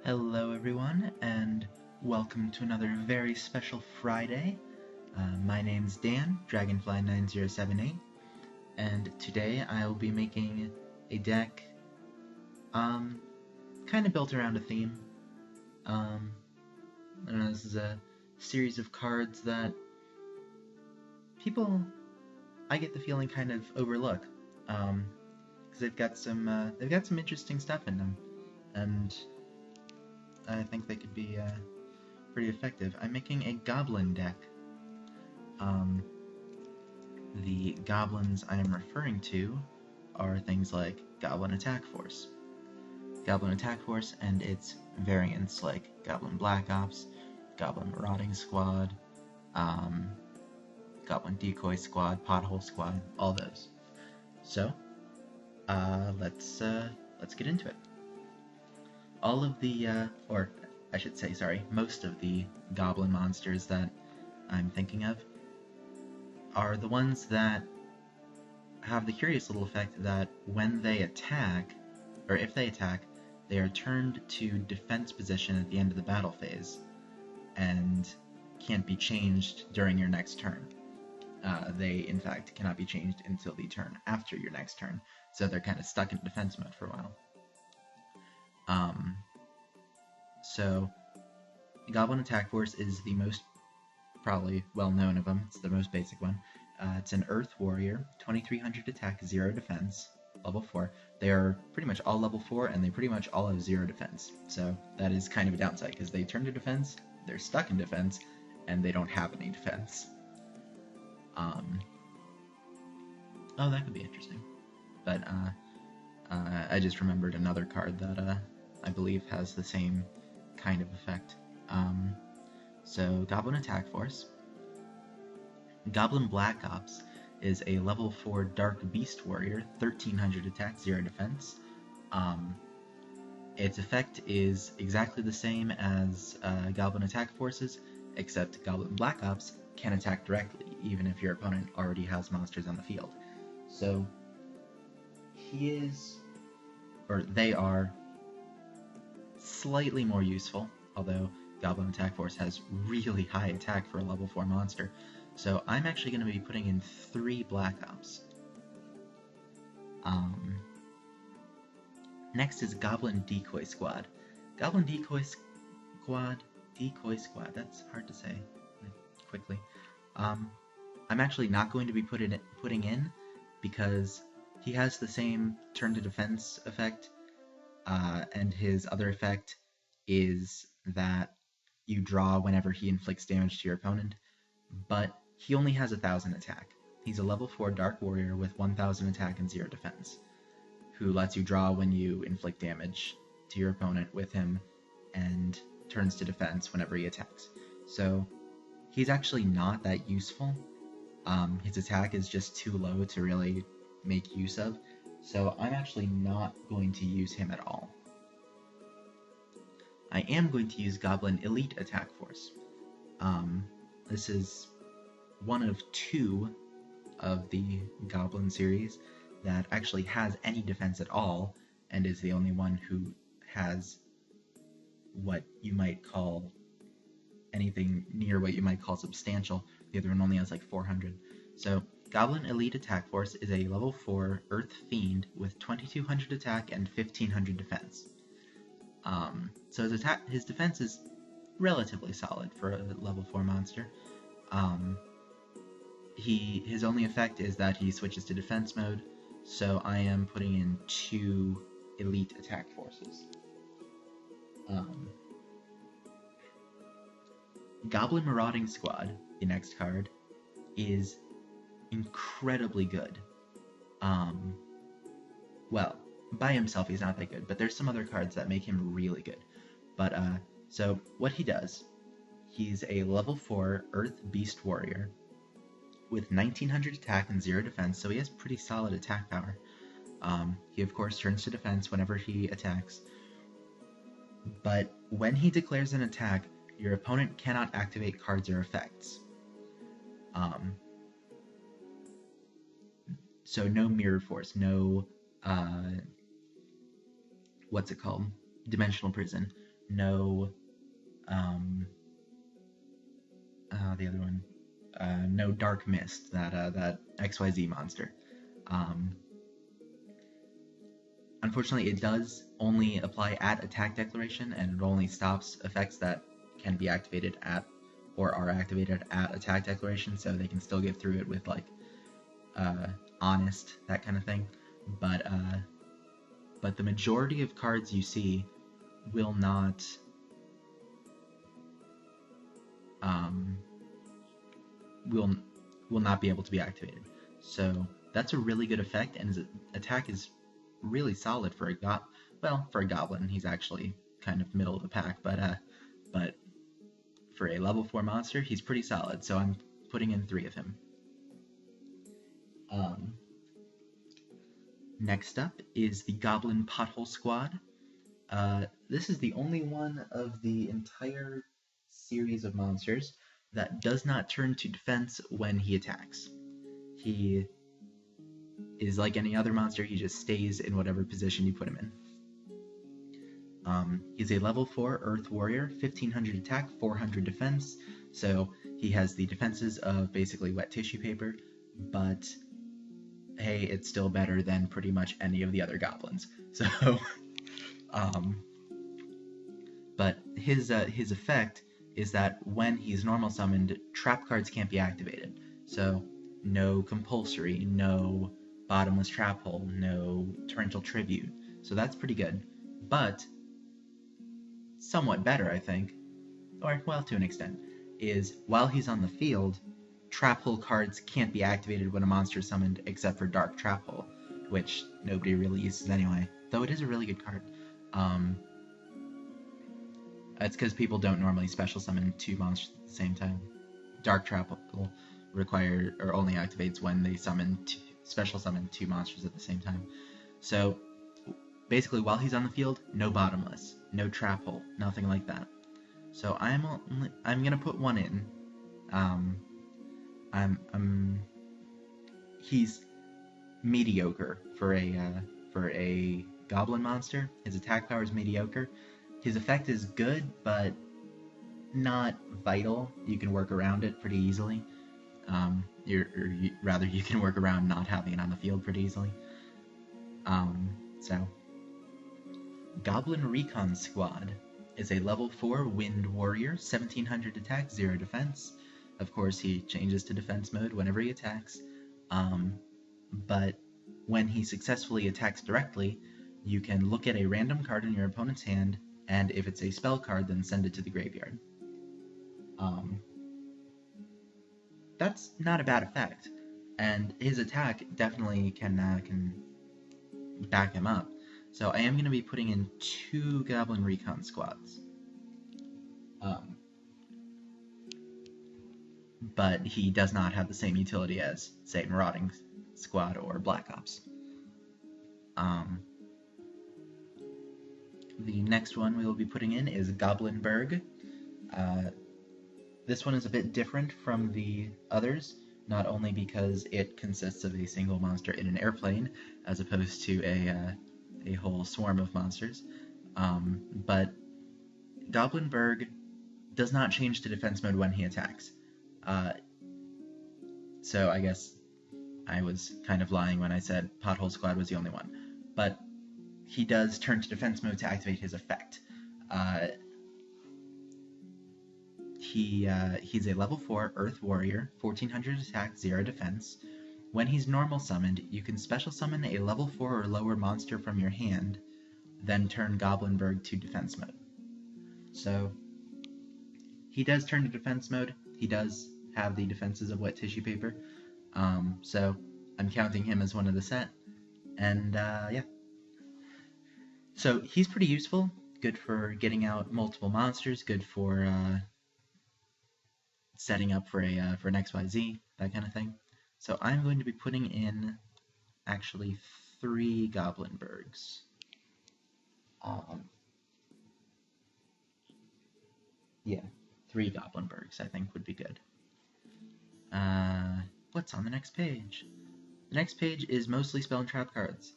Hello everyone, and welcome to another very special Friday. My name's Dan, Dragonfly9078, and today I'll be making a deck, kind of built around a theme. I don't know, this is a series of cards that people, I get the feeling, kind of overlook, because they've got some interesting stuff in them, and I think they could be, pretty effective. I'm making a Goblin deck. The Goblins I am referring to are things like Goblin Attack Force. Goblin Attack Force and its variants like Goblin Black Ops, Goblin Marauding Squad, Goblin Decoy Squad, Pothole Squad, all those. So, let's get into it. All of the, or I should say, sorry, most of the Goblin monsters that I'm thinking of are the ones that have the curious little effect that when they attack, or if they attack, they are turned to defense position at the end of the battle phase, and can't be changed during your next turn. They, in fact, cannot be changed until the turn after your next turn, so they're kind of stuck in defense mode for a while. So, Goblin Attack Force is the most probably well-known of them. It's the most basic one. It's an Earth Warrior, 2300 attack, 0 defense, level 4. They are pretty much all level 4, and they pretty much all have 0 defense. So that is kind of a downside, because they turn to defense, they're stuck in defense, and they don't have any defense. Oh, that could be interesting. But I just remembered another card that I believe has the same kind of effect. So Goblin Attack Force. Goblin Black Ops is a level 4 Dark Beast Warrior, 1300 attack, 0 defense. Its effect is exactly the same as Goblin Attack Forces, except Goblin Black Ops can attack directly, even if your opponent already has monsters on the field. So they are slightly more useful, although Goblin Attack Force has really high attack for a level 4 monster. So I'm actually going to be putting in 3 Black Ops. Next is Goblin Decoy Squad. Goblin Decoy Squad, that's hard to say quickly. I'm actually not going to be putting in because he has the same turn to defense effect, and his other effect is that you draw whenever he inflicts damage to your opponent, but he only has 1000 attack. He's a level 4 Dark Warrior with 1000 attack and 0 defense, who lets you draw when you inflict damage to your opponent with him, and turns to defense whenever he attacks. So he's actually not that useful. His attack is just too low to really make use of, so I'm actually not going to use him at all. I am going to use Goblin Elite Attack Force. This is one of 2 of the Goblin series that actually has any defense at all, and is the only one who has what you might call anything near what you might call substantial. The other one only has like 400. So Goblin Elite Attack Force is a level 4 Earth Fiend with 2200 attack and 1500 defense. So his defense is relatively solid for a level 4 monster. His only effect is that he switches to defense mode, so I am putting in 2 Elite Attack Forces. Goblin Marauding Squad, the next card, is incredibly good. Well, by himself he's not that good, but there's some other cards that make him really good. But, so what he does, he's a level 4 Earth Beast Warrior with 1900 attack and 0 defense, so he has pretty solid attack power. He of course turns to defense whenever he attacks, but when he declares an attack, your opponent cannot activate cards or effects. So no Mirror Force, no, what's it called? Dimensional Prison. no, the other one, no Dark Mist, that XYZ monster. Um, Unfortunately, it does only apply at attack declaration, and it only stops effects that can be activated at or are activated at attack declaration, so they can still get through it with like honest, that kind of thing. But the majority of cards you see will not will will not be able to be activated. So that's a really good effect, and his attack is really solid for a goblin. He's actually kind of middle of the pack, but for a level 4 monster, he's pretty solid. So I'm putting in 3 of him. Next up is the Goblin Pothole Squad. This is the only one of the entire series of monsters that does not turn to defense when he attacks. He is like any other monster, he just stays in whatever position you put him in. He's a level 4 Earth Warrior, 1500 attack, 400 defense, so he has the defenses of basically wet tissue paper, but hey, it's still better than pretty much any of the other goblins. So, but his effect is that when he's normal summoned, trap cards can't be activated. So no compulsory, no bottomless trap hole, no torrential tribute. So that's pretty good. But somewhat better, I think, or well, to an extent, is while he's on the field, trap hole cards can't be activated when a monster is summoned except for Dark Trap Hole, which nobody really uses anyway, though it is a really good card. It's because people don't normally special summon 2 monsters at the same time. Dark Trap Hole only activates when they special summon 2 monsters at the same time. So basically, while he's on the field, no bottomless, no trap hole, nothing like that. So I'm gonna put 1 in. He's mediocre for a goblin monster. His attack power is mediocre. His effect is good, but not vital. You can work around it pretty easily. You can work around not having it on the field pretty easily. So, Goblin Recon Squad is a level 4 Wind Warrior, 1700 attack, 0 defense. Of course, he changes to defense mode whenever he attacks. But when he successfully attacks directly, you can look at a random card in your opponent's hand, and if it's a spell card, then send it to the graveyard. That's not a bad effect, and his attack definitely can back him up. So I am going to be putting in 2 Goblin Recon Squads. But he does not have the same utility as, say, Marauding Squad or Black Ops. The next one we will be putting in is Goblinberg. This one is a bit different from the others, not only because it consists of a single monster in an airplane, as opposed to a whole swarm of monsters, but Goblinberg does not change to defense mode when he attacks. So I guess I was kind of lying when I said Pothole Squad was the only one, but he does turn to defense mode to activate his effect. He's a level 4 Earth Warrior, 1400 attack, 0 defense. When he's normal summoned, you can special summon a level 4 or lower monster from your hand, then turn Goblinberg to defense mode. So he does turn to defense mode. He does have the defenses of wet tissue paper. So I'm counting him as one of the set. And yeah. So he's pretty useful. Good for getting out multiple monsters. Good for setting up for an XYZ, that kind of thing. So I'm going to be putting in actually 3 Goblinbergs. Yeah, 3 Goblinbergs I think would be good. What's on the next page? The next page is mostly spell and trap cards.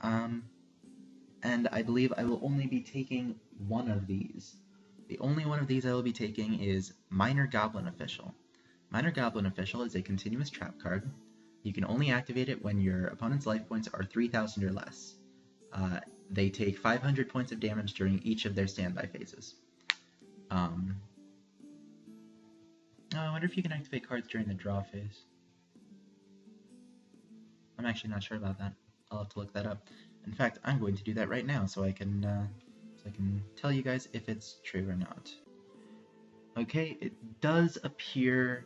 And I believe I will only be taking one of these. The only one of these I will be taking is Minor Goblin Official. Minor Goblin Official is a continuous trap card. You can only activate it when your opponent's life points are 3,000 or less. They take 500 points of damage during each of their standby phases. I wonder if you can activate cards during the draw phase. I'm actually not sure about that. I'll have to look that up. In fact, I'm going to do that right now so I can tell you guys if it's true or not. Okay, it does appear,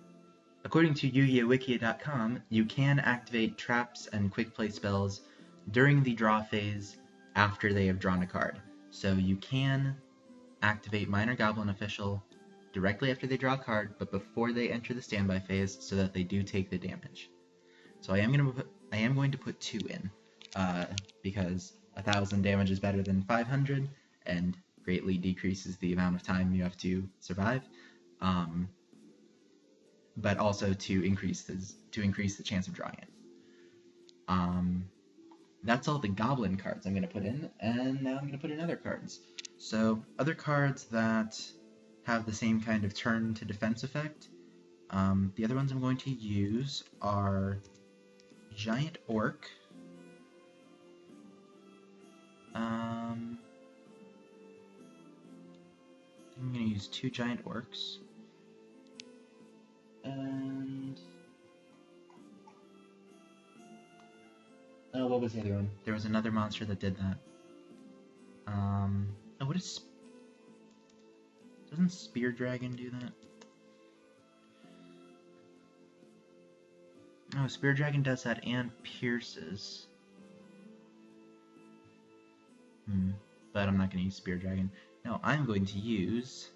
according to YuGiOhWiki.com, you can activate traps and quick play spells during the draw phase after they have drawn a card. So you can activate Minor Goblin Official directly after they draw a card, but before they enter the standby phase so that they do take the damage. So I am going to put 2 in, because 1,000 damage is better than 500, and greatly decreases the amount of time you have to survive, but also to increase the chance of drawing it. That's all the Goblin cards I'm going to put in, and now I'm going to put in other cards. So other cards that have the same kind of turn to defense effect, the other ones I'm going to use are Giant Orc, I'm going to use 2 Giant Orcs, and oh, what was the other one? There was another monster that did that. Oh, what is... Doesn't Spear Dragon do that? Oh, Spear Dragon does that and pierces. But I'm not going to use Spear Dragon. No, I'm going to use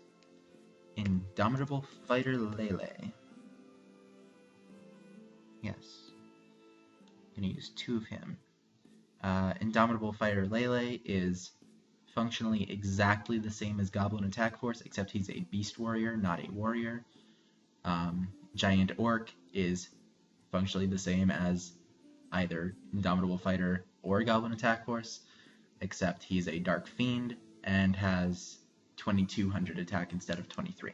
Indomitable Fighter Lele. Yes. I'm going to use 2 of him. Indomitable Fighter Lele is functionally exactly the same as Goblin Attack Force, except he's a Beast Warrior, not a Warrior. Giant Orc is functionally the same as either Indomitable Fighter or Goblin Attack Force, except he's a Dark Fiend and has 2,200 attack instead of 23.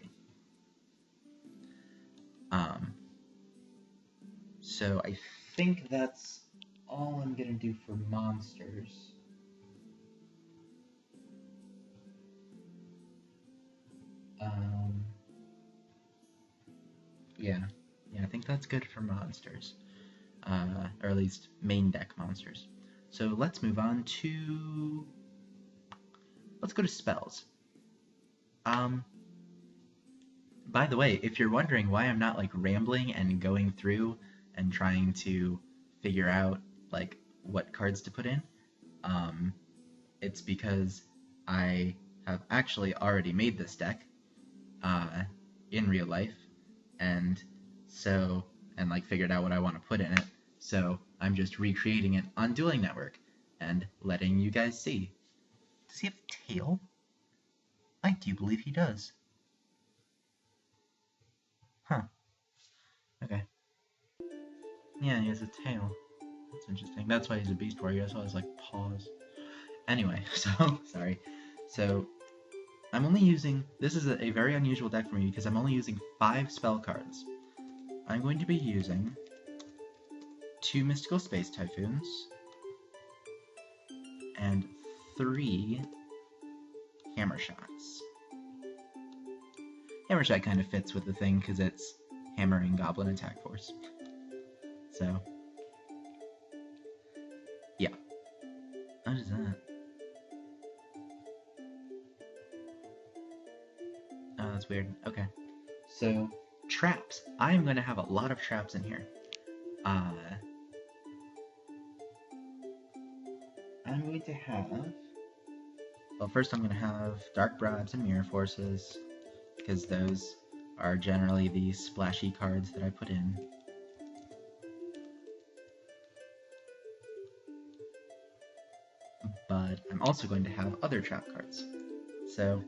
So I think that's all I'm gonna do for monsters. Yeah, I think that's good for monsters, or at least main deck monsters. So let's move on to, let's go to spells. By the way, if you're wondering why I'm not like rambling and going through and trying to figure out like what cards to put in, it's because I have actually already made this deck in real life, and like figured out what I want to put in it. So I'm just recreating it on Dueling Network and letting you guys see. Does he have a tail? I do believe he does. Huh. Okay. Yeah, he has a tail. That's interesting. That's why he's a Beast Warrior. That's why I was like, pause. Anyway, so, sorry. So, I'm only using, this is a very unusual deck for me because I'm only using 5 spell cards. I'm going to be using 2 Mystical Space Typhoons and 3 Hammer Shots. Hammer Shot kind of fits with the thing because it's hammering Goblin Attack Force. So, yeah. What is that? Oh, that's weird. Okay. So, traps. I'm going to have a lot of traps in here. I'm going to have... Well, first I'm going to have Dark Bribes and Mirror Forces, because those are generally the splashy cards that I put in. But I'm also going to have other trap cards. So,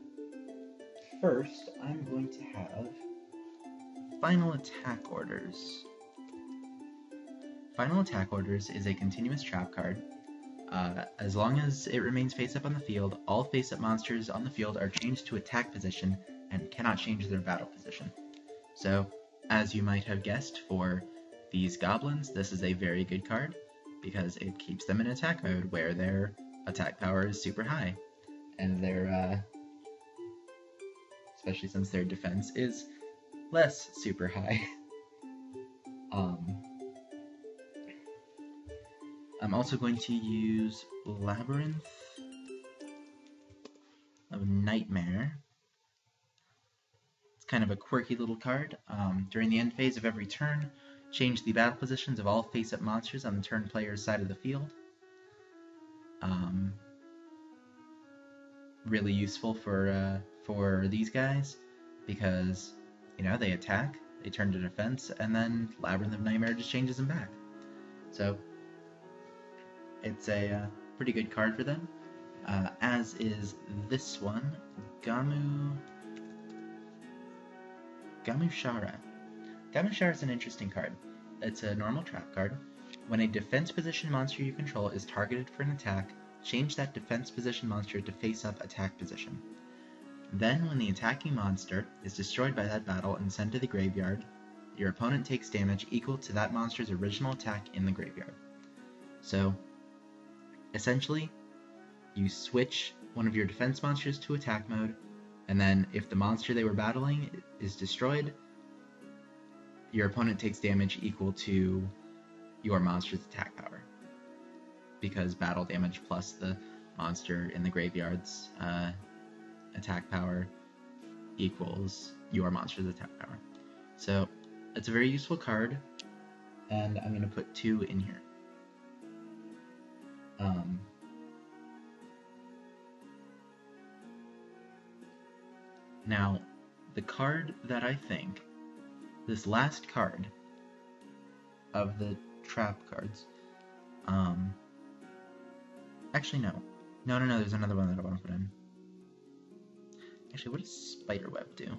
first, I'm going to have Final Attack Orders. Final Attack Orders is a continuous trap card. As long as it remains face-up on the field, all face-up monsters on the field are changed to attack position and cannot change their battle position. So, as you might have guessed, for these goblins, this is a very good card, because it keeps them in attack mode, where their attack power is super high, and their, especially since their defense is less super high. I'm also going to use Labyrinth of Nightmare. It's kind of a quirky little card. During the end phase of every turn, change the battle positions of all face-up monsters on the turn player's side of the field. Really useful for these guys, because, you know, they attack, they turn to defense, and then Labyrinth of Nightmare just changes them back. So, it's a pretty good card for them, as is this one, Gamushara. Gamushara is an interesting card. It's a normal trap card. When a defense position monster you control is targeted for an attack, change that defense position monster to face-up attack position. Then, when the attacking monster is destroyed by that battle and sent to the graveyard, your opponent takes damage equal to that monster's original attack in the graveyard. So, essentially, you switch one of your defense monsters to attack mode, and then if the monster they were battling is destroyed, your opponent takes damage equal to your monster's attack power, because battle damage plus the monster in the graveyard's attack power equals your monster's attack power. So it's a very useful card, and I'm going to put 2 in here. Now, the card that I think, this last card of the trap cards, actually no, there's another one that I want to put in. Actually, what does Spiderweb do?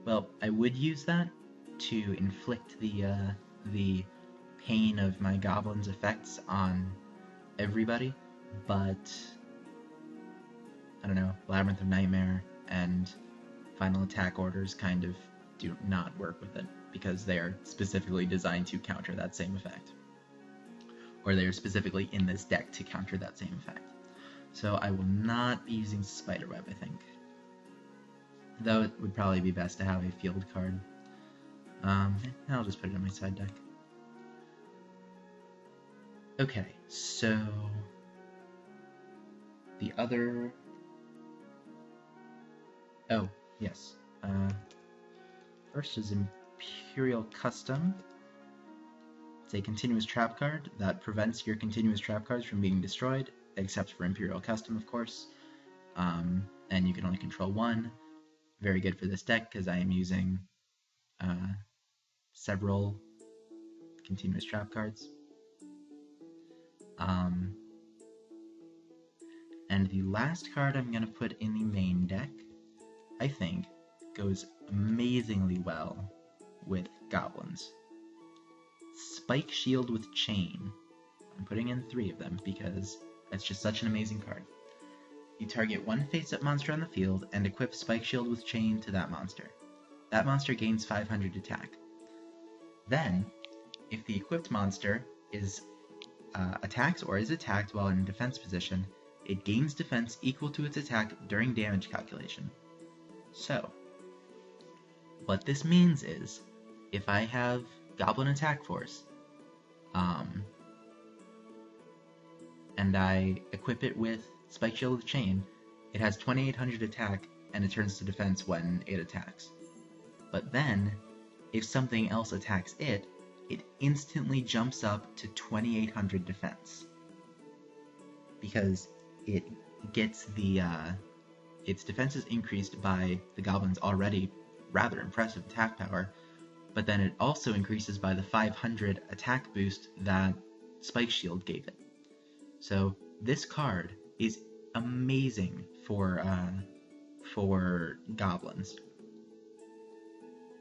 Well, I would use that to inflict the pain of my Goblins' effects on everybody, but I don't know, Labyrinth of Nightmare and Final Attack Orders kind of do not work with it, because they are specifically designed to counter that same effect. Or they are specifically in this deck to counter that same effect. So I will not be using Spiderweb, I think. Though it would probably be best to have a field card. I'll just put it in my side deck. Okay, so the other... Oh, yes. First is Imperial Custom. It's a continuous trap card that prevents your continuous trap cards from being destroyed, except for Imperial Custom, of course. And you can only control 1. Very good for this deck, because I am using several continuous trap cards. And the last card I'm going to put in the main deck, I think, goes amazingly well with Goblins. Spike Shield with Chain. I'm putting in 3 of them because it's just such an amazing card. You target one face-up monster on the field and equip Spike Shield with Chain to that monster. That monster gains 500 attack. Then, if the equipped monster is attacks or is attacked while in defense position, it gains defense equal to its attack during damage calculation. So, what this means is, if I have Goblin Attack Force, and I equip it with Spike Shield with Chain, it has 2800 attack, and it turns to defense when it attacks. But then, if something else attacks it, it instantly jumps up to 2800 defense. Because it gets the, its defense is increased by the Goblin's already rather impressive attack power, but then it also increases by the 500 attack boost that Spike Shield gave it. So this card is amazing for Goblins.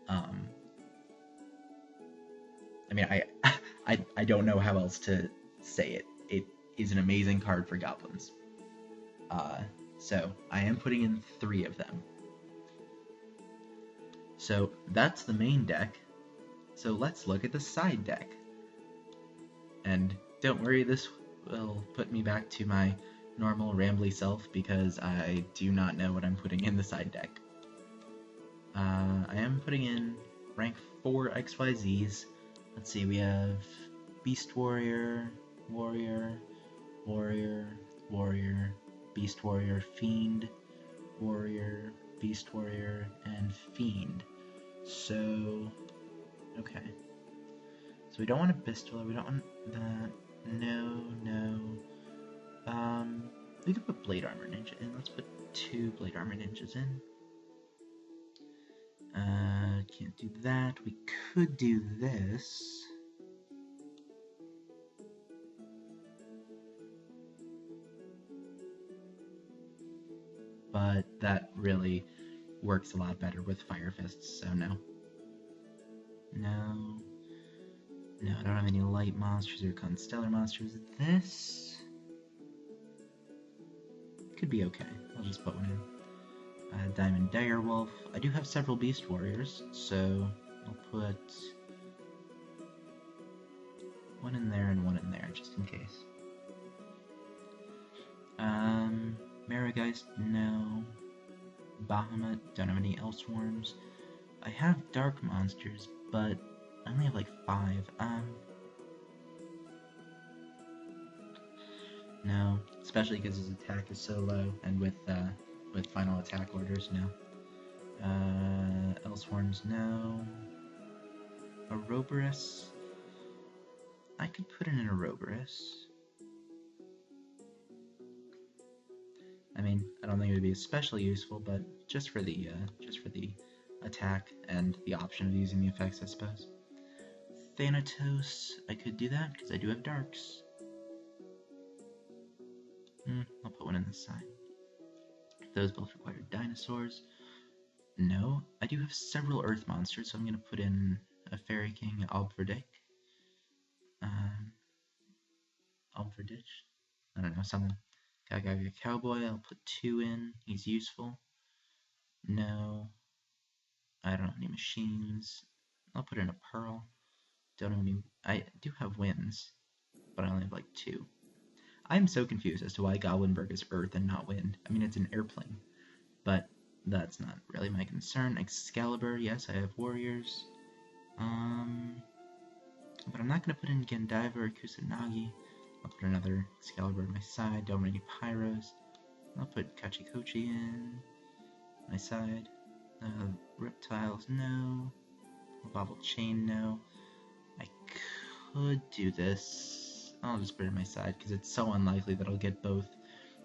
I mean, I don't know how else to say it. It is an amazing card for Goblins. So I am putting in 3 of them. So that's the main deck. So let's look at the side deck. And don't worry, this will put me back to my normal rambly self because I do not know what I'm putting in the side deck. I am putting in rank 4 XYZs. Let's see, we have Beast Warrior, Warrior, Warrior, Warrior, Beast Warrior, Fiend, Warrior, Beast Warrior, and Fiend. So, okay. So we don't want a Pistol, we don't want that. No, no. We could put Blade Armor Ninja in. Let's put 2 Blade Armor Ninjas in. Can't do that. We could do this. But that really works a lot better with Fire Fists, so no. No. No, I don't have any light monsters or constellar monsters. This could be okay. I'll just put one in. Diamond Direwolf. I do have several Beast Warriors, so I'll put one in there and one in there, just in case. Marigeist, no. Bahamut, don't have any Elsworms. I have Dark Monsters, but I only have like 5. No, especially because his attack is so low, and with final attack orders, no. Elsworms, no. Ouroboros. I could put in an Ouroboros. I mean, I don't think it would be especially useful, but just for the attack and the option of using the effects, I suppose. Thanatos, I could do that because I do have Darks. I'll put one in this side. Those both require dinosaurs. No, I do have several Earth monsters, so I'm going to put in a Fairy King, Albverdich. Albverdich? I don't know, someone. Gaga Cowboy, I'll put 2 in. He's useful. No. I don't have any machines. I'll put in a Pearl. Don't have any. I do have winds, but I only have like 2. I'm so confused as to why Goblinburg is Earth and not Wind. I mean, it's an airplane, but that's not really my concern. Excalibur, yes, I have warriors. But I'm not going to put in Gandaiva or Kusanagi. I'll put another Excalibur on my side. Don't have any Pyros. I'll put Kachikochi in my side. Reptiles, no. Bobble Chain, no. I could do this. I'll just put it on my side because it's so unlikely that I'll get both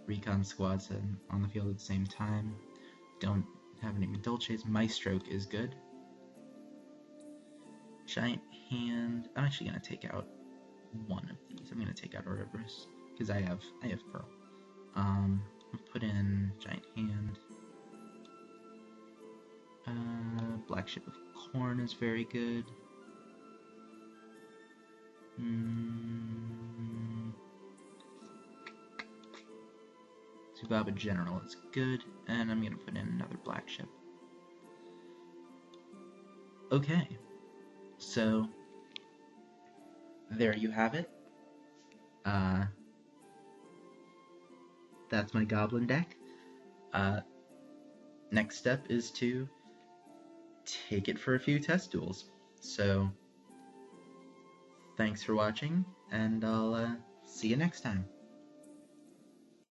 recon squads on the field at the same time. Don't have any Dolces. Maestroke is good. Giant Hand. I'm actually going to take out one of these. I'm going to take out Ouroboros because I have Pearl. I'll put in Giant Hand. Black Ship of Corn is very good. Subaba General is good, and I'm gonna put in another black ship. Okay, so there you have it. That's my Goblin deck. Next step is to take it for a few test duels. So, thanks for watching, and I'll see you next time.